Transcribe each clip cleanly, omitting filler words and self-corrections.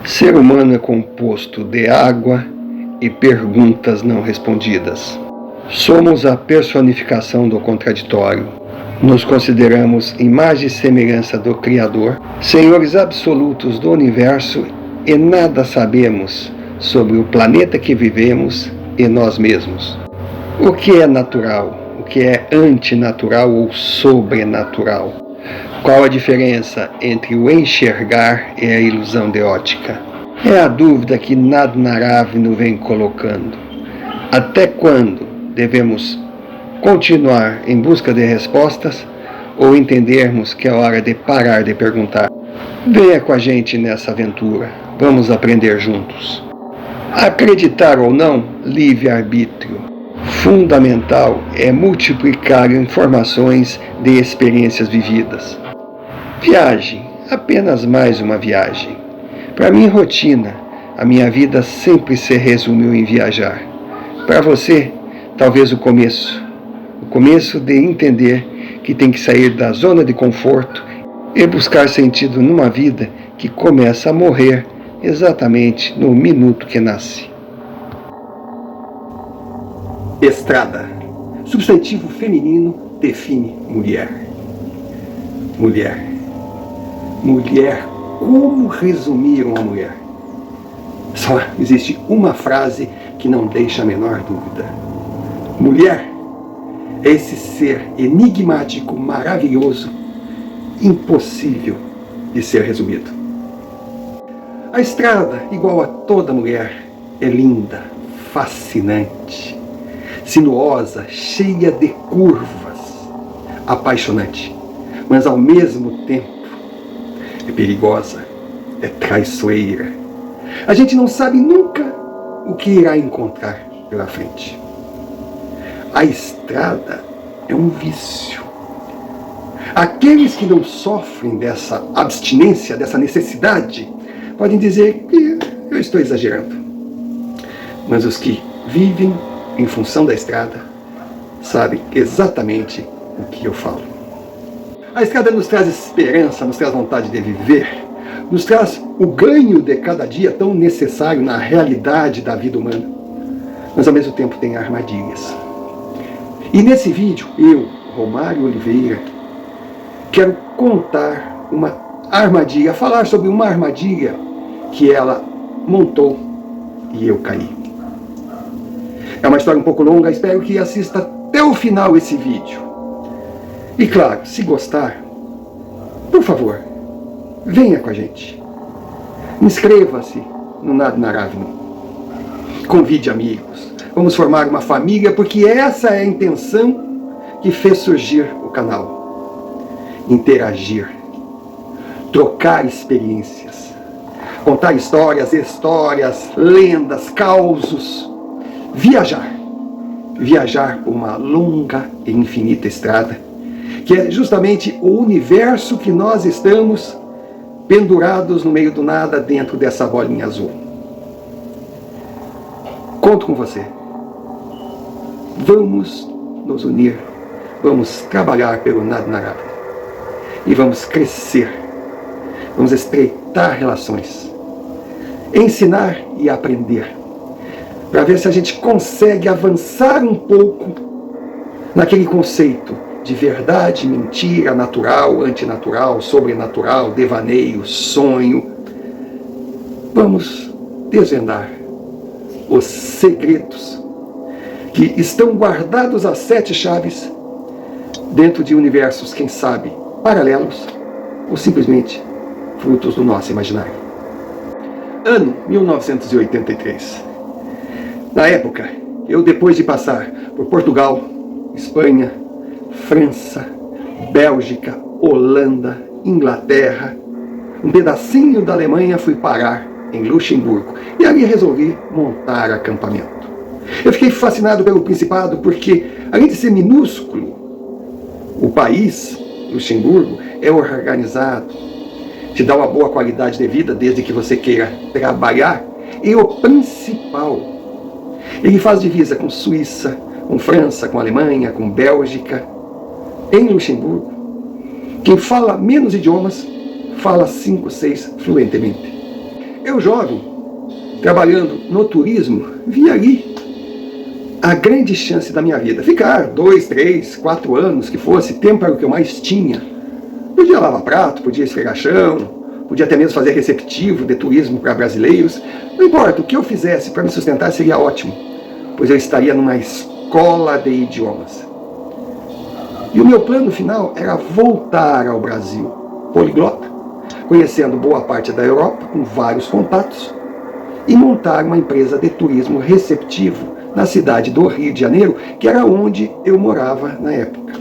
Ser humano é composto de água e perguntas não respondidas. Somos a personificação do contraditório. Nos consideramos imagem e semelhança do Criador, senhores absolutos do universo, e nada sabemos sobre o planeta que vivemos e nós mesmos. O que é natural? O que é antinatural ou sobrenatural? Qual a diferença entre o enxergar e a ilusão de ótica? É a dúvida que Nad Naravno vem colocando. Até quando devemos continuar em busca de respostas ou entendermos que é hora de parar de perguntar? Venha com a gente nessa aventura. Vamos aprender juntos. Acreditar ou não, livre-arbítrio. Fundamental é multiplicar informações de experiências vividas. Viagem, apenas mais uma viagem. Para minha rotina, a minha vida sempre se resumiu em viajar. Para você, talvez o começo de entender que tem que sair da zona de conforto e buscar sentido numa vida que começa a morrer exatamente no minuto que nasce. Estrada. Substantivo feminino define mulher. Mulher. Mulher, como resumir uma mulher? Só existe uma frase que não deixa a menor dúvida. Mulher é esse ser enigmático, maravilhoso, impossível de ser resumido. A estrada, igual a toda mulher, é linda, fascinante, sinuosa, cheia de curvas, apaixonante, mas ao mesmo tempo é perigosa, é traiçoeira. A gente não sabe nunca o que irá encontrar pela frente. A estrada é um vício. Aqueles que não sofrem dessa abstinência, dessa necessidade, podem dizer que eu estou exagerando. Mas os que vivem em função da estrada sabem exatamente o que eu falo. A estrada nos traz esperança, nos traz vontade de viver, nos traz o ganho de cada dia tão necessário na realidade da vida humana. Mas ao mesmo tempo tem armadilhas. E nesse vídeo, eu, Romário Oliveira, quero contar uma armadilha, falar sobre uma armadilha que ela montou e eu caí. É uma história um pouco longa, espero que assista até o final esse vídeo. E claro, se gostar, por favor, venha com a gente. Inscreva-se no Nad Naravno. Convide amigos. Vamos formar uma família, porque essa é a intenção que fez surgir o canal. Interagir. Trocar experiências. Contar histórias, lendas, causos. Viajar. Viajar por uma longa e infinita estrada, que é justamente o universo que nós estamos pendurados no meio do nada dentro dessa bolinha azul. Conto com você. Vamos nos unir, vamos trabalhar pelo Nad Naravno e vamos crescer, vamos estreitar relações, ensinar e aprender, para ver se a gente consegue avançar um pouco naquele conceito de verdade, mentira, natural, antinatural, sobrenatural, devaneio, sonho. Vamos desvendar os segredos que estão guardados às 7 chaves dentro de universos, quem sabe, paralelos ou simplesmente frutos do nosso imaginário. Ano 1983. Na época, eu, depois de passar por Portugal, Espanha, França, Bélgica, Holanda, Inglaterra, um pedacinho da Alemanha, fui parar em Luxemburgo e ali resolvi montar acampamento. Eu fiquei fascinado pelo Principado porque, além de ser minúsculo, o país, Luxemburgo, é organizado, te dá uma boa qualidade de vida desde que você queira trabalhar, e o principal, ele faz divisa com Suíça, com França, com Alemanha, com Bélgica. Em Luxemburgo, quem fala menos idiomas, fala 5, 6 fluentemente. eu jovem, trabalhando no turismo, vi ali a grande chance da minha vida. Ficar 2, 3, 4 anos, que fosse, tempo era o que eu mais tinha. Podia lavar prato, podia esfregar chão, podia até mesmo fazer receptivo de turismo para brasileiros. Não importa, o que eu fizesse para me sustentar seria ótimo, pois eu estaria numa escola de idiomas. E o meu plano final era voltar ao Brasil, poliglota, conhecendo boa parte da Europa, com vários contatos, e montar uma empresa de turismo receptivo na cidade do Rio de Janeiro, que era onde eu morava na época.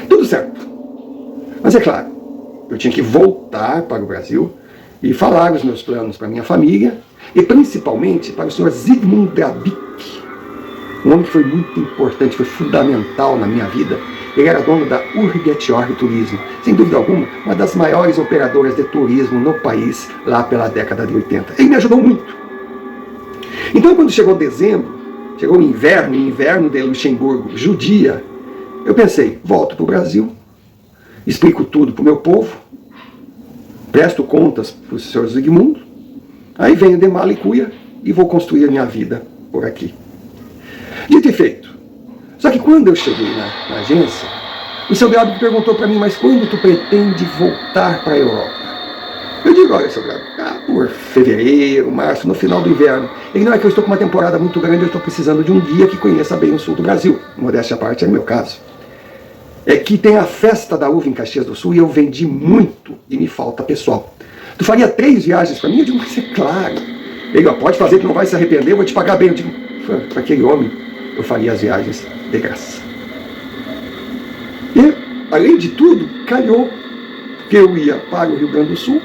Tudo certo. Mas é claro, eu tinha que voltar para o Brasil e falar os meus planos para minha família, e principalmente para o senhor Zygmunt Drabik, um homem que foi muito importante, foi fundamental na minha vida. Ele era dono da Urgetjor Turismo, sem dúvida alguma, uma das maiores operadoras de turismo no país, lá pela década de 80. Ele me ajudou muito. Então, quando chegou dezembro, chegou o inverno de Luxemburgo, judia, eu pensei, volto para o Brasil, explico tudo para o meu povo, presto contas para o senhor Zygmunt, aí venho de mala e cuia e vou construir a minha vida por aqui. Dito e feito. Só que quando eu cheguei na agência, o seu Grado perguntou para mim, mas quando tu pretende voltar para a Europa? Eu digo, olha, seu Grado, por fevereiro, março, no final do inverno. Ele, não, é que eu estou com uma temporada muito grande, eu estou precisando de um guia que conheça bem o sul do Brasil. Modéstia à parte, é o meu caso. É que tem a festa da uva em Caxias do Sul e eu vendi muito e me falta pessoal. Tu faria 3 viagens para mim? Eu digo, mas é claro. Ele, pode fazer que não vai se arrepender, eu vou te pagar bem. Eu digo, para aquele homem, eu faria as viagens de graça. E, além de tudo, calhou que eu ia para o Rio Grande do Sul,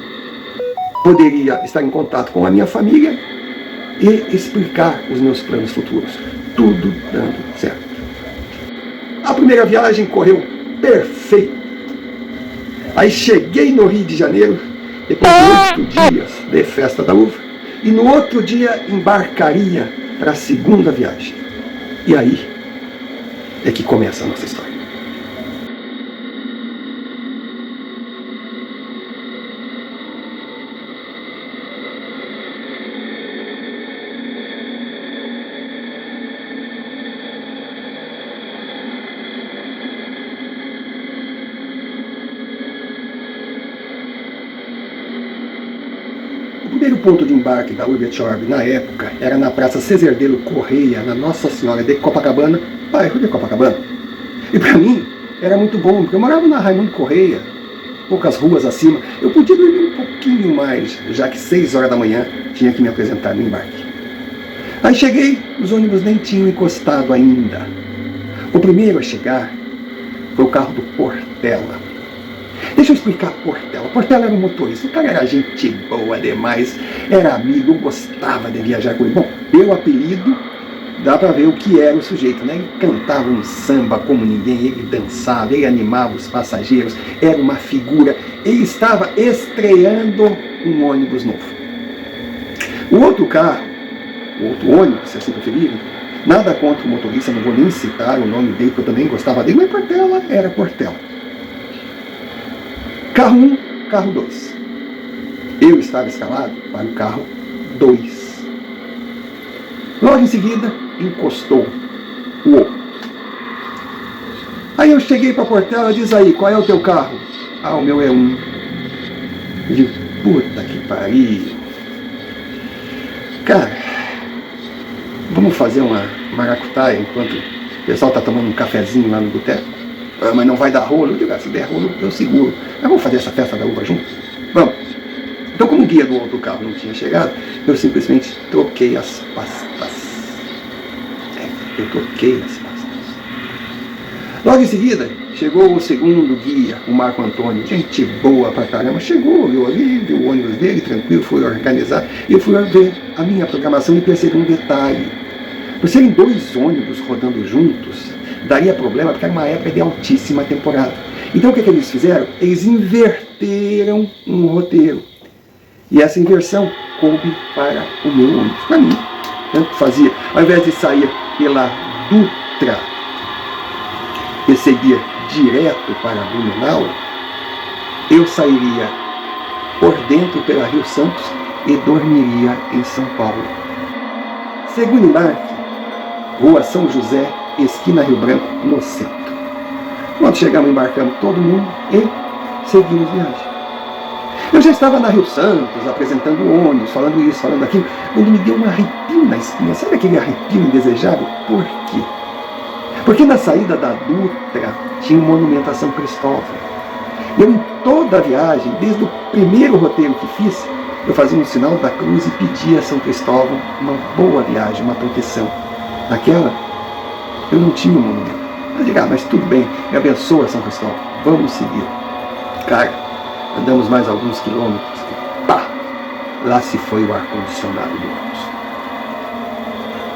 poderia estar em contato com a minha família e explicar os meus planos futuros. Tudo dando certo. A primeira viagem correu perfeito. Aí cheguei no Rio de Janeiro, depois de 8 dias de festa da uva, e no outro dia embarcaria para a segunda viagem. E aí é que começa a nossa história. O primeiro ponto de embarque da Urgetjor na época era na Praça Cesardelo Correia, na Nossa Senhora de Copacabana, bairro de Copacabana. E para mim era muito bom, porque eu morava na Raimundo Correia, poucas ruas acima. Eu podia dormir um pouquinho mais, já que 6 horas da manhã tinha que me apresentar no embarque. Aí cheguei, os ônibus nem tinham encostado ainda. O primeiro a chegar foi o carro do Portela. Deixa eu explicar Portela. Portela era um motorista, o cara era gente boa demais, era amigo, eu gostava de viajar com ele. Bom, pelo apelido, dá pra ver o que era o sujeito, né? Ele cantava um samba como ninguém, ele dançava, ele animava os passageiros, era uma figura. Ele estava estreando um ônibus novo. O outro carro, o outro ônibus, se assim preferirem, nada contra o motorista, não vou nem citar o nome dele, porque eu também gostava dele, mas Portela era Portela. Carro 1, carro 2. Eu estava escalado para o carro 2. Logo em seguida, encostou o outro. Aí eu cheguei para a Portela e diz aí, qual é o teu carro? Ah, o meu é 1. Eu digo, puta que pariu. Cara, vamos fazer uma maracutaia enquanto o pessoal está tomando um cafezinho lá no boteco? Mas não vai dar rolo? Eu digo, se der rolo, eu seguro. Mas vamos fazer essa festa da uva junto? Vamos. Então, como o guia do outro carro não tinha chegado, eu simplesmente troquei as pastas. Eu troquei as pastas. Logo em seguida, chegou o segundo guia, o Marco Antônio. Gente boa pra caramba. Chegou, eu ali, vi o ônibus dele, tranquilo, fui organizar. E eu fui ver a minha programação e percebi um detalhe. Por serem 2 ônibus rodando juntos, daria problema, porque era uma época de altíssima temporada. Então o que eles fizeram? Eles inverteram um roteiro. E essa inversão coube para o meu ônibus. Para mim, tanto fazia. Ao invés de sair pela Dutra e seguir direto para Blumenau, eu sairia por dentro pela Rio Santos e dormiria em São Paulo. Segundo embarque, Rua São José, esquina Rio Branco, no centro. Quando chegamos, embarcamos todo mundo e seguimos viagem. Eu já estava na Rio Santos, apresentando o ônibus, falando isso, falando aquilo, quando me deu um arrepio na espinha. Sabe aquele arrepio indesejável? Por quê? Porque na saída da Dutra tinha um monumento a São Cristóvão. Eu, em toda a viagem, desde o primeiro roteiro que fiz, eu fazia um sinal da cruz e pedia a São Cristóvão uma boa viagem, uma proteção. Naquela, eu não tinha um monumento. Eu digo, mas tudo bem, me abençoa São Cristóvão, vamos seguir. Cara, andamos mais alguns quilômetros e pá! Lá se foi o ar-condicionado do ônibus.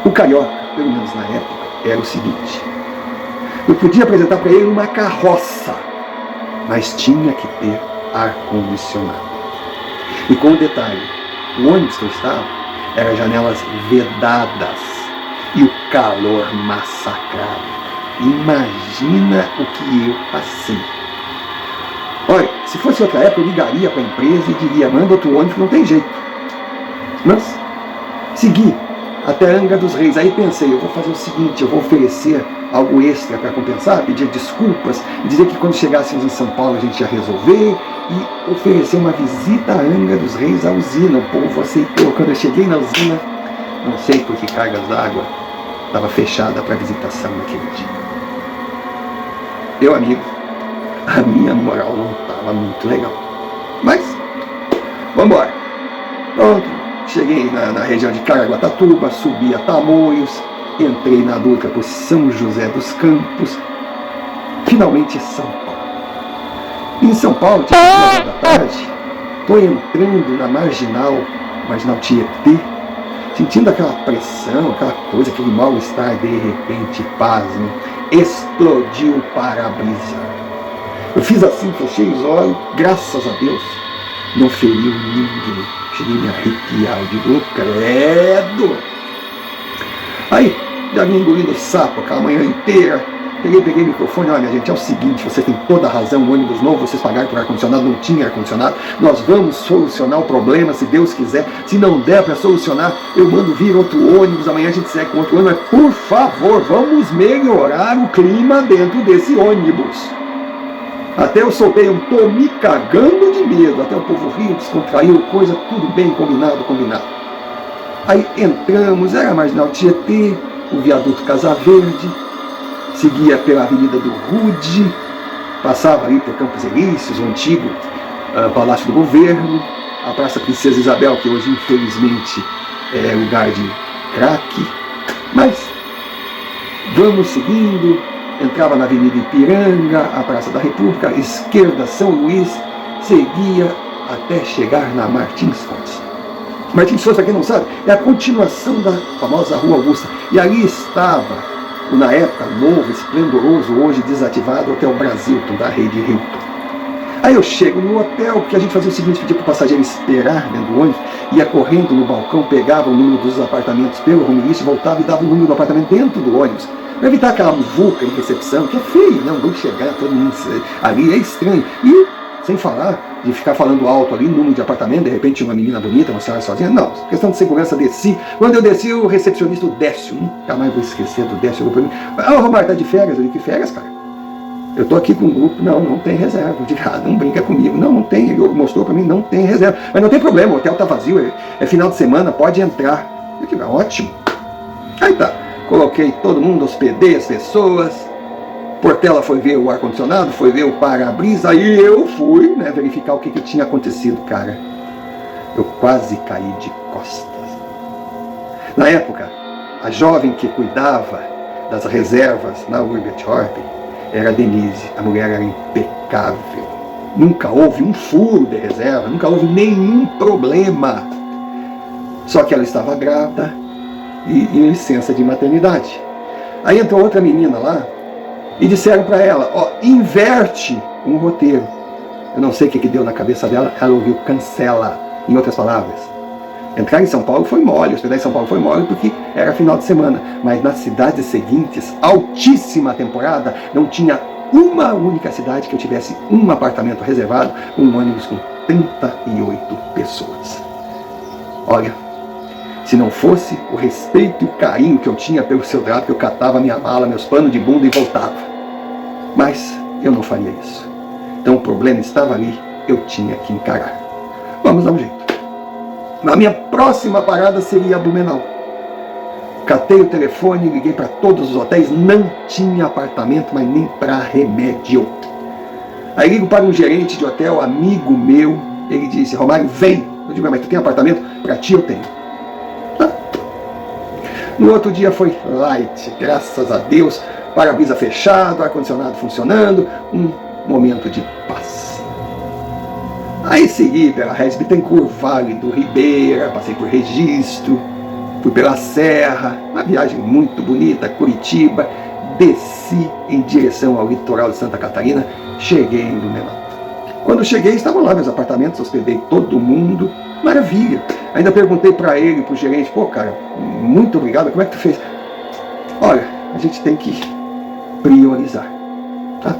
O carioca, pelo menos na época, era o seguinte: eu podia apresentar para ele uma carroça, mas tinha que ter ar-condicionado. E com um detalhe, o ônibus que eu estava era janelas vedadas e o calor massacrado. Imagina o que eu passei. Olha, se fosse outra época, eu ligaria para a empresa e diria, manda outro ônibus, não tem jeito. Mas segui até Angra dos Reis. Aí pensei, eu vou fazer o seguinte, eu vou oferecer algo extra para compensar, pedir desculpas, e dizer que quando chegássemos em São Paulo a gente ia resolver, e oferecer uma visita a Angra dos Reis à usina. O povo aceitou. Quando eu cheguei na usina, não sei por que cargas d'água estava fechada para visitação naquele dia. Meu amigo, a minha moral não estava muito legal. Mas, vamos embora. Pronto, cheguei na região de Caraguatatuba, subi a Tamoios, entrei na Dutra por São José dos Campos, finalmente São Paulo. Em São Paulo, tipo 2 da tarde, estou entrando na Marginal Tietê, sentindo aquela pressão, aquela coisa, aquele mal-estar, de repente, pasmo, explodiu o para-brisa. Eu fiz assim, fechei os olhos, graças a Deus, não feriu ninguém. Cheguei a me arrepiar, eu digo, credo! Aí, já vim engolindo sapo aquela manhã inteira. Peguei o microfone, olha minha gente, é o seguinte, vocês têm toda a razão, o ônibus novo, vocês pagaram por ar-condicionado, não tinha ar-condicionado, nós vamos solucionar o problema, se Deus quiser. Se não der para solucionar, eu mando vir outro ônibus, amanhã a gente segue com outro ônibus, mas por favor, vamos melhorar o clima dentro desse ônibus. Até eu soltei um tô me cagando de medo, até o povo riu, descontraiu, coisa, tudo bem, combinado. Aí entramos, era a Marginal Tietê, o viaduto Casa Verde, seguia pela Avenida do Rude, passava ali por Campos Elíseos, o antigo Palácio do Governo, a Praça Princesa Isabel, que hoje infelizmente é lugar de crack, mas vamos seguindo, entrava na Avenida Ipiranga, a Praça da República, esquerda São Luís, seguia até chegar na Martins Fontes. Martins Fontes, para quem não sabe, é a continuação da famosa Rua Augusta, e ali estava, na época, novo, esplendoroso, hoje desativado, Hotel Brasilton, da rede Hilton. Aí eu chego no hotel, porque a gente fazia o seguinte, pedia para o passageiro esperar dentro do ônibus, ia correndo no balcão, pegava o número dos apartamentos pelo home list, voltava e dava o número do apartamento dentro do ônibus, para evitar aquela muvuca em recepção, que é feio, não, vamos chegar, todo mundo ali, é estranho. E, sem falar de ficar falando alto ali, número de apartamento, de repente uma menina bonita, uma senhora sozinha, não, questão de segurança, desci. Quando eu desci, o recepcionista, o Décio, nunca mais vou esquecer do Décio, chegou para mim, Romário, tá de férias? Eu digo, que férias, cara? Eu tô aqui com um grupo, não tem reserva. Eu digo, não brinca comigo, não tem, ele mostrou para mim, não tem reserva. Mas não tem problema, o hotel tá vazio, é final de semana, pode entrar. Eu digo, ótimo. Aí tá, coloquei todo mundo, hospedei as pessoas, Portela foi ver o ar-condicionado, foi ver o para-brisa, aí eu fui, verificar o que tinha acontecido, cara. Eu quase caí de costas. Na época, a jovem que cuidava das reservas na Urbit Orb era a Denise, a mulher era impecável. Nunca houve um furo de reserva, nunca houve nenhum problema. Só que ela estava grávida e em licença de maternidade. Aí entrou outra menina lá, e disseram para ela, inverte um roteiro. Eu não sei o que deu na cabeça dela, ela ouviu cancela, em outras palavras. Entrar em São Paulo foi mole, hospedar em São Paulo foi mole porque era final de semana. Mas nas cidades seguintes, altíssima temporada, não tinha uma única cidade que eu tivesse um apartamento reservado, um ônibus com 38 pessoas. Olha, se não fosse o respeito e o carinho que eu tinha pelo seu drapo, eu catava minha mala, meus panos de bunda e voltava. Mas eu não faria isso. Então o problema estava ali, eu tinha que encarar. Vamos dar um jeito. A minha próxima parada seria Blumenau. Catei o telefone, liguei para todos os hotéis, não tinha apartamento, mas nem para remédio. Aí ligo para um gerente de hotel, amigo meu, ele disse: Romário, vem. Eu digo: mas tu tem apartamento? Para ti eu tenho. Tá. No outro dia foi light, graças a Deus, para-brisa fechado, ar-condicionado funcionando, um momento de paz. Aí segui pela Regis Bittencourt, Vale do Ribeira, passei por Registro, fui pela Serra, uma viagem muito bonita, Curitiba, desci em direção ao litoral de Santa Catarina, cheguei em Blumenau. Quando cheguei, estavam lá meus apartamentos, hospedei todo mundo, maravilha. Ainda perguntei para ele, para o gerente: pô, cara, muito obrigado, como é que tu fez? Olha, a gente tem que priorizar, tá?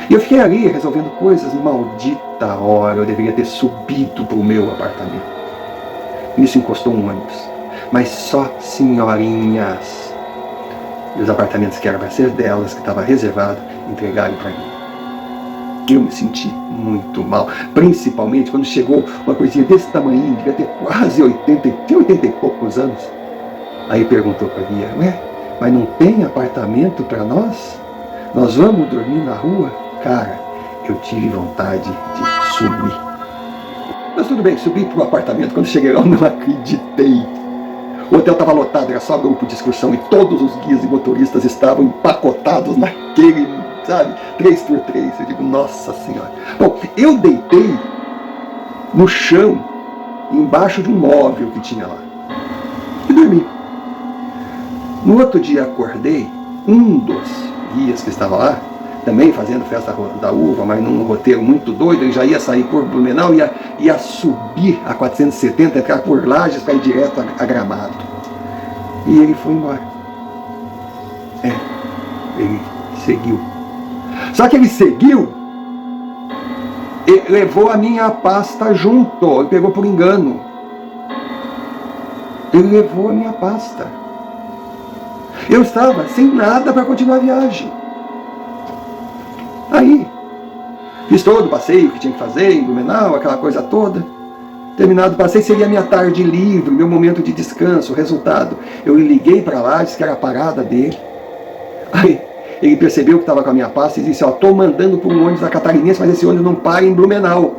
E eu fiquei ali resolvendo coisas, maldita hora, eu deveria ter subido para o meu apartamento. Nisso encostou um ônibus, mas só senhorinhas. E os apartamentos que eram para ser delas, que estava reservado, entregaram para mim. Eu me senti muito mal, principalmente quando chegou uma coisinha desse tamanho, devia ter quase 80 e poucos anos. Aí perguntou para a guia: ué, mas não tem apartamento para nós? Nós vamos dormir na rua? Cara, eu tive vontade de sumir. Mas tudo bem, subi para o apartamento. Quando cheguei lá, eu não acreditei. O hotel estava lotado, era só grupo de excursão e todos os guias e motoristas estavam empacotados naquele, sabe, 3x3. Eu digo: nossa senhora. Bom, eu deitei no chão, embaixo de um móvel que tinha lá, e dormi. No outro dia acordei, um dos guias que estava lá, também fazendo festa da uva, mas num roteiro muito doido, ele já ia sair por Blumenau, ia subir a 470, entrar por Lages para ir direto a Gramado. E ele foi embora. Ele seguiu. Só que ele seguiu e levou a minha pasta junto. Ele pegou por engano. Ele levou a minha pasta. Eu estava sem nada para continuar a viagem. Aí, fiz todo o passeio que tinha que fazer em Blumenau, aquela coisa toda. Terminado o passeio, seria minha tarde livre, meu momento de descanso. Resultado, eu liguei para lá, disse que era a parada dele. Aí, ele percebeu que estava com a minha pasta e disse: ó, estou mandando para um ônibus da Catarinense, mas esse ônibus não para em Blumenau.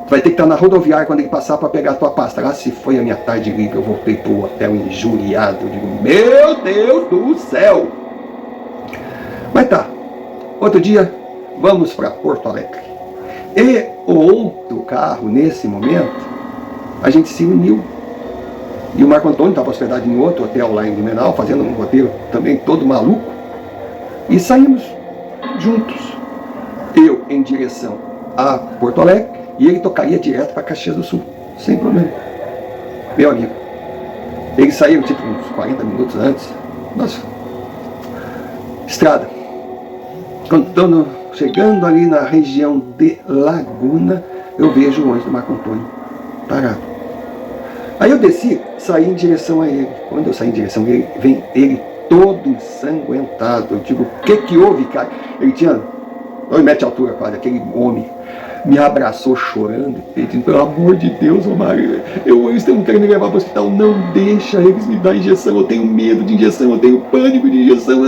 Tu vai ter que estar na rodoviária quando ele passar para pegar a tua pasta. Lá se foi a minha tarde livre, eu voltei para o hotel injuriado. Eu digo: meu Deus do céu! Mas tá. Outro dia, vamos para Porto Alegre. E o outro carro, nesse momento, a gente se uniu. E o Marco Antônio estava hospedado em outro hotel lá em Blumenau, fazendo um roteiro também todo maluco. E saímos juntos. Eu em direção a Porto Alegre e ele tocaria direto para Caxias do Sul, sem problema. Meu amigo, ele saiu tipo uns 40 minutos antes. Nossa, estrada. Quando chegando ali na região de Laguna, eu vejo o ônibus do Marco Antônio parado. Aí eu desci, saí em direção a ele. Quando eu saí em direção a ele, vem ele todo ensanguentado. Eu digo: o que houve, cara? Ele tinha 2 metros de altura quase, aquele homem. Me abraçou chorando, pedindo: pelo amor de Deus, Romário, eles estão querendo me levar para o hospital, não deixa eles me dar injeção, eu tenho medo de injeção, eu tenho pânico de injeção.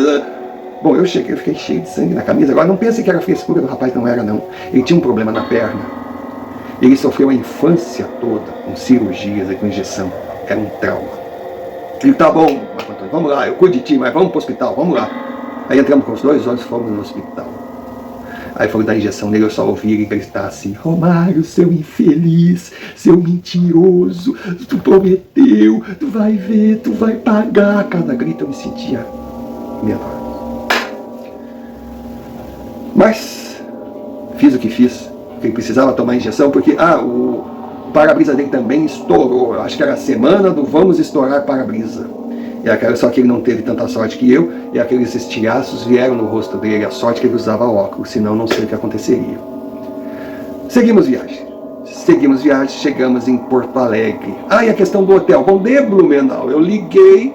Bom, eu cheguei, eu fiquei cheio de sangue na camisa. Agora, não pense que era frescura do rapaz, não era não. Ele tinha um problema na perna. Ele sofreu a infância toda com cirurgias e com injeção. Era um trauma. Ele: tá bom, Marco Antônio, vamos lá, eu cuido de ti, mas vamos para o hospital, vamos lá. Aí entramos com os 2 olhos e fomos no hospital. Aí foram dar injeção nele, eu só ouvi ele gritar assim: Romário, seu infeliz, seu mentiroso, tu prometeu, tu vai ver, tu vai pagar. Cada grito eu me sentia menor. Mas fiz o que fiz, porque ele precisava tomar injeção, porque o para-brisa dele também estourou. Eu acho que era a semana do vamos estourar para-brisa. Só que ele não teve tanta sorte que eu, e aqueles estilhaços vieram no rosto dele. A sorte que ele usava óculos, senão não sei o que aconteceria. Seguimos viagem. seguimos viagem, chegamos em Porto Alegre. E a questão do hotel. Bom, de Blumenau, eu liguei,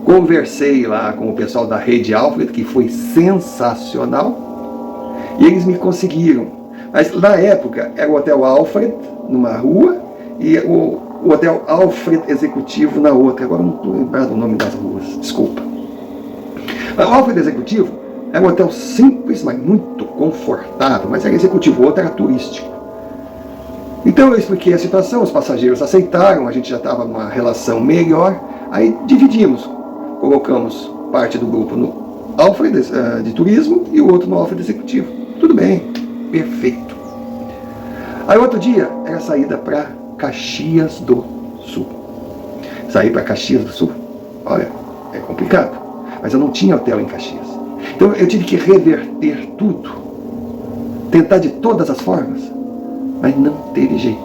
conversei lá com o pessoal da Rede Alfred, que foi sensacional, e eles me conseguiram. Mas na época era o Hotel Alfred, numa rua, e o Hotel Alfred Executivo na outra. Agora não estou lembrado o nome das ruas, desculpa. O Alfred Executivo era um hotel simples, mas muito confortável, mas era executivo, o outro era turístico. Então eu expliquei a situação, os passageiros aceitaram, a gente já estava numa relação melhor, aí dividimos, colocamos parte do grupo no Alfred de turismo e o outro no Alfred Executivo. Tudo bem, perfeito. Aí outro dia era a saída para Caxias do Sul. Sair para Caxias do Sul, olha, é complicado, mas eu não tinha hotel em Caxias. Então eu tive que reverter tudo, tentar de todas as formas, mas não teve jeito.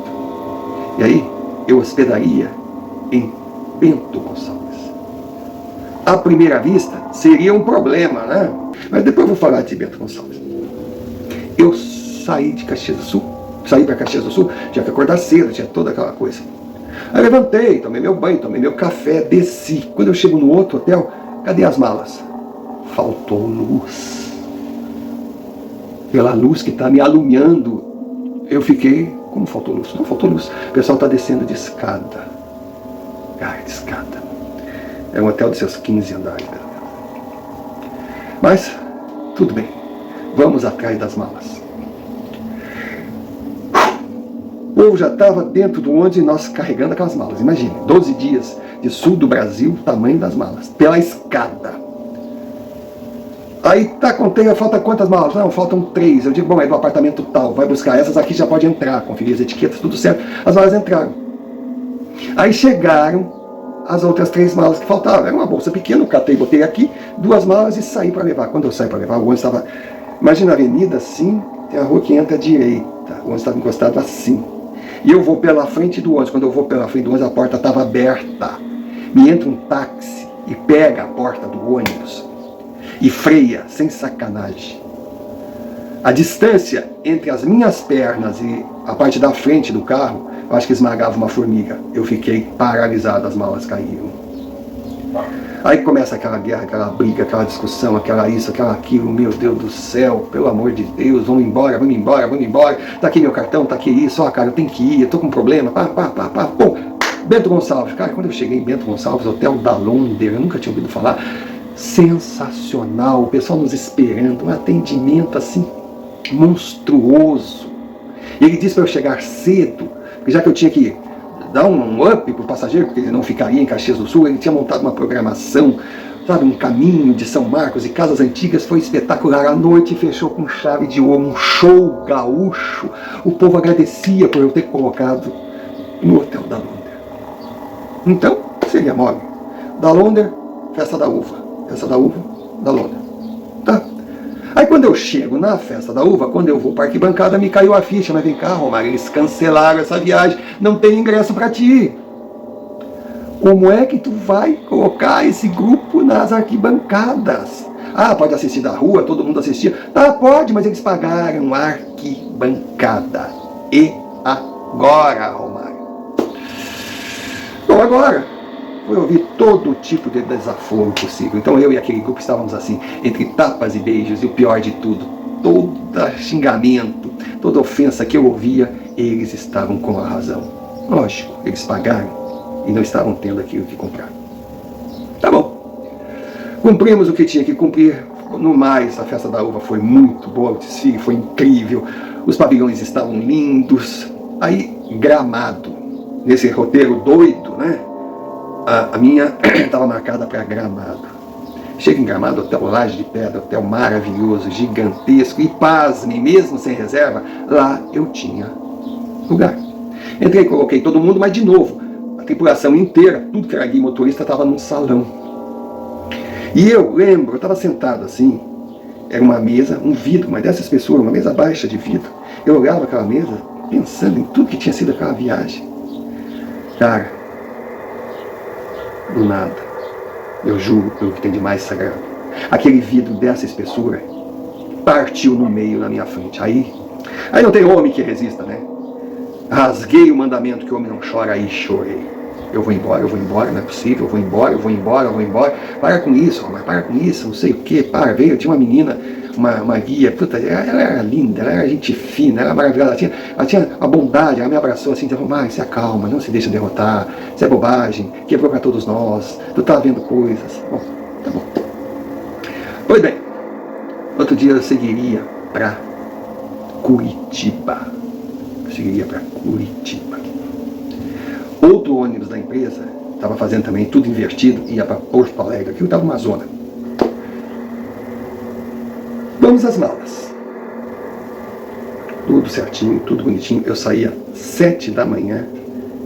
E aí eu hospedaria em Bento Gonçalves. À primeira vista seria um problema, né? Mas depois eu vou falar de Bento Gonçalves. Eu saí de Caxias do Sul, saí para Caxias do Sul, tinha que acordar cedo, tinha toda aquela coisa. Aí levantei, tomei meu banho, tomei meu café, desci. Quando eu chego no outro hotel, cadê as malas? Faltou luz. Pela luz que está me alumiando, eu fiquei, como faltou luz? Não faltou luz. O pessoal está descendo de escada. De escada. É um hotel de seus 15 andares, pelo menos. Mas, tudo bem. Vamos atrás das malas. O povo já estava dentro do ônibus e nós carregando aquelas malas. Imagine, 12 dias de sul do Brasil, tamanho das malas. Pela escada. Aí contei, falta quantas malas? Não, faltam 3. Eu digo, bom, é do apartamento tal, vai buscar essas aqui, já pode entrar. Conferi as etiquetas, tudo certo. As malas entraram. Aí chegaram as outras 3 malas que faltavam. Era uma bolsa pequena, eu catei, botei aqui, 2 malas e saí para levar. Quando eu saí para levar, o ônibus estava... Imagina a avenida assim, tem a rua que entra à direita. O ônibus estava encostado assim. E eu vou pela frente do ônibus. Quando eu vou pela frente do ônibus, a porta estava aberta. Me entra um táxi e pega a porta do ônibus e freia, sem sacanagem. A distância entre as minhas pernas e a parte da frente do carro, eu acho que esmagava uma formiga. Eu fiquei paralisado, as malas caíram. Aí começa aquela guerra, aquela briga, aquela discussão, aquela isso, aquela aquilo. Meu Deus do céu, pelo amor de Deus, vamos embora, vamos embora, vamos embora. Tá aqui meu cartão, tá aqui isso, cara, eu tenho que ir, eu tô com um problema, Bom, Bento Gonçalves. Cara, quando eu cheguei em Bento Gonçalves, Hotel da Londer, eu nunca tinha ouvido falar. Sensacional, o pessoal nos esperando, um atendimento assim monstruoso. Ele disse para eu chegar cedo, porque já que eu tinha que dar um up para o passageiro, porque ele não ficaria em Caxias do Sul, ele tinha montado uma programação, sabe, um caminho de São Marcos e Casas Antigas, foi espetacular. A noite fechou com chave de ouro, um show gaúcho. O povo agradecia por eu ter colocado no Hotel da Londer. Então, seria mole. Da Londer, Festa da Uva. Festa da Uva, da Londer. Tá? Aí quando eu chego na Festa da Uva, quando eu vou para a arquibancada, me caiu a ficha. Mas vem cá, Romário, eles cancelaram essa viagem, não tem ingresso para ti. Como é que tu vai colocar esse grupo nas arquibancadas? Pode assistir da rua, todo mundo assistia. Pode, mas eles pagaram a arquibancada. E agora, Romário? Bom, agora foi ouvir todo tipo de desaforo possível. Então eu e aquele grupo estávamos assim, entre tapas e beijos, e o pior de tudo, todo xingamento, toda ofensa que eu ouvia, eles estavam com a razão. Lógico, eles pagaram e não estavam tendo aquilo que comprar. Tá bom. Cumprimos o que tinha que cumprir. No mais, a Festa da Uva foi muito boa, o desfile foi incrível, os pavilhões estavam lindos. Aí, Gramado, nesse roteiro doido, né? A minha estava marcada para Gramado. Chego em Gramado, hotel Laje de Pedra, hotel maravilhoso, gigantesco, e pasme, mesmo sem reserva, lá eu tinha lugar. Entrei, coloquei todo mundo, mas de novo, a tripulação inteira, tudo que era guia motorista, estava num salão. E eu lembro, eu estava sentado assim, era uma mesa, um vidro, uma dessa espessura, uma mesa baixa de vidro. Eu olhava aquela mesa, pensando em tudo que tinha sido aquela viagem. Cara, do nada, eu juro pelo que tem de mais sagrado, aquele vidro dessa espessura partiu no meio na minha frente. Aí não tem homem que resista, né? Rasguei o mandamento que o homem não chora, aí chorei. Eu vou embora, não é possível, eu vou embora. Para com isso, Romário, para com isso, não sei o que, para, veio, eu tinha uma menina, uma guia, puta, ela era linda, ela era gente fina, ela era maravilhosa, ela tinha a bondade, ela me abraçou assim, disse, Romário, se acalma, não se deixa derrotar, isso é bobagem, quebrou para todos nós, tu tá vendo coisas. Bom, tá bom. Pois bem, outro dia eu seguiria para Curitiba. Outro ônibus da empresa estava fazendo também tudo invertido, ia para Porto Alegre, aquilo estava uma zona. Vamos às malas. Tudo certinho, tudo bonitinho. Eu saía às 7 da manhã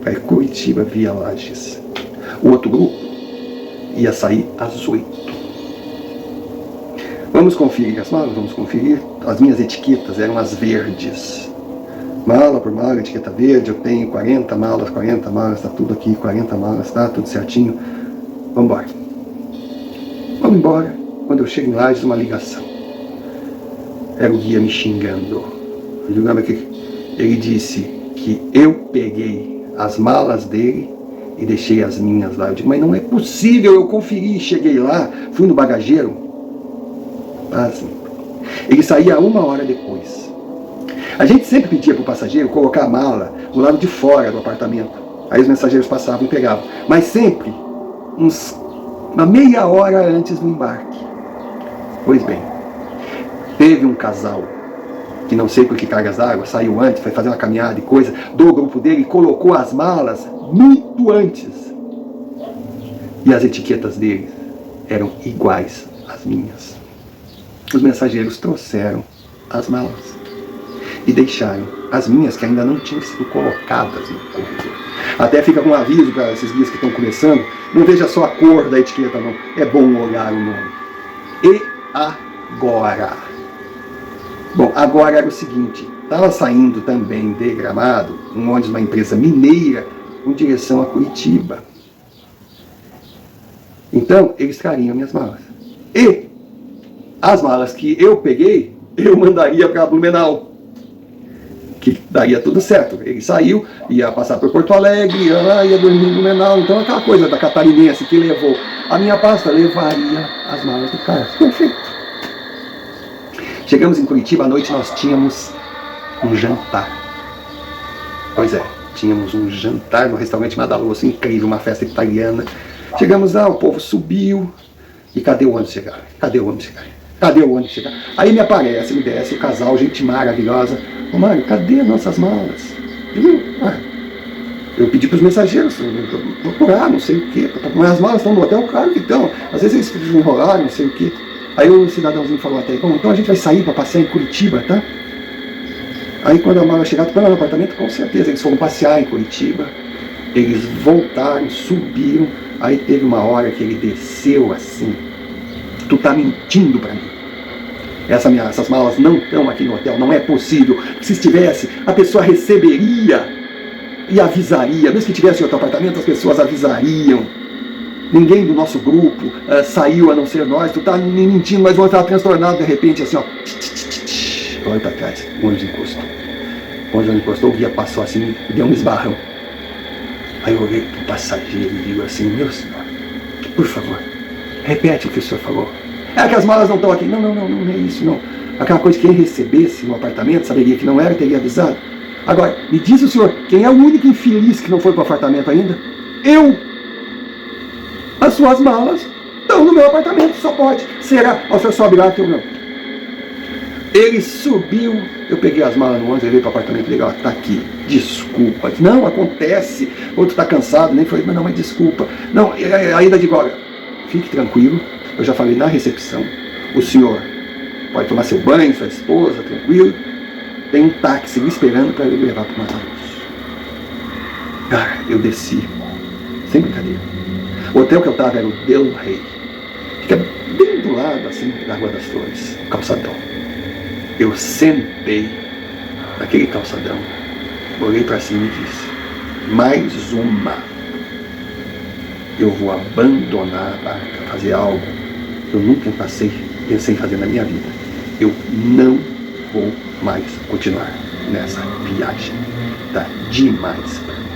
para ir Curitiba via Lages. O outro grupo ia sair às 8. Vamos conferir as malas, vamos conferir. As minhas etiquetas eram as verdes. Mala por mala, etiqueta verde, eu tenho 40 malas, tá tudo aqui, 40 malas, tá tudo certinho. Vamos embora. Vamos embora. Quando eu chego em Lages, uma ligação. Era o guia me xingando. Ele disse que eu peguei as malas dele e deixei as minhas lá. Eu digo, mas não é possível, eu conferi, cheguei lá, fui no bagageiro. Assim. Ele saía 1 hora depois. A gente sempre pedia para o passageiro colocar a mala do lado de fora do apartamento. Aí os mensageiros passavam e pegavam. Mas sempre uma meia hora antes do embarque. Pois bem, teve um casal que não sei por que cargas d'água, saiu antes, foi fazer uma caminhada e coisa, do grupo dele e colocou as malas muito antes. E as etiquetas deles eram iguais às minhas. Os mensageiros trouxeram as malas e deixaram as minhas que ainda não tinham sido colocadas no corredor. Até fica com um aviso para esses guias que estão começando, não veja só a cor da etiqueta não, é bom olhar o nome. E agora? Bom, agora era o seguinte, estava saindo também de Gramado, um ônibus de uma empresa mineira, com direção a Curitiba. Então, eles trariam minhas malas. E as malas que eu peguei, eu mandaria para Blumenau. Que daria tudo certo. Ele saiu, ia passar por Porto Alegre, ia dormir em Blumenau. Então aquela coisa da catarinense que levou a minha pasta, levaria as malas do cara. Perfeito. Chegamos em Curitiba, à noite nós tínhamos um jantar. Pois é, tínhamos um jantar no restaurante Madaloso, incrível, uma festa italiana. Chegamos lá, o povo subiu. E cadê o ônibus chegar? Cadê o ônibus chegar? Cadê o ônibus chegar? Aí me aparece, me desce o casal, gente maravilhosa. Ô Mário, cadê nossas malas? Eu pedi para os mensageiros procurar, não sei o quê. Mas as malas estão no hotel, claro que estão. Às vezes eles enrolaram, não sei o quê. Aí o cidadãozinho falou até, bom, então a gente vai sair para passear em Curitiba, tá? Aí quando a mala chegar, tu foi lá no apartamento, com certeza, eles foram passear em Curitiba. Eles voltaram, subiram. Aí teve uma hora que ele desceu assim. Tu tá mentindo para mim. Essas malas não estão aqui no hotel, não é possível. Se estivesse, a pessoa receberia e avisaria. Mesmo que tivesse em outro apartamento, as pessoas avisariam. Ninguém do nosso grupo saiu a não ser nós. Tu tá me mentindo, mas vou estar transtornado de repente, assim, ó. Olha para trás, o ônibus encostou. O ônibus encostou, o guia passou assim e deu um esbarrão. Aí eu olhei pro passageiro e digo assim, meu senhor, por favor, repete o que o senhor falou. É que as malas não estão aqui. Não é isso, não. Aquela coisa que quem recebesse no apartamento saberia que não era e teria avisado. Agora, me diz o senhor, quem é o único infeliz que não foi para o apartamento ainda? Eu! As suas malas estão no meu apartamento, só pode. Será? O senhor sobe lá que eu não. Ele subiu, eu peguei as malas no ônibus, levei para o apartamento dele, ó, tá aqui, desculpa. Não, acontece, outro tá cansado, nem foi, mas não, mas desculpa. Não, ainda digo, olha, fique tranquilo, eu já falei na recepção, o senhor pode tomar seu banho, sua esposa, tranquilo, tem um táxi me esperando para ele levar para o Mataus. Cara, eu desci, sem brincadeira. O hotel que eu estava era o Del Rey, fica bem do lado, assim, da Rua das Flores, o calçadão. Eu sentei naquele calçadão, olhei para cima e disse, mais uma. Eu vou abandonar a barca, fazer algo que eu nunca pensei em fazer na minha vida. Eu não vou mais continuar nessa viagem. tá demais pra mim.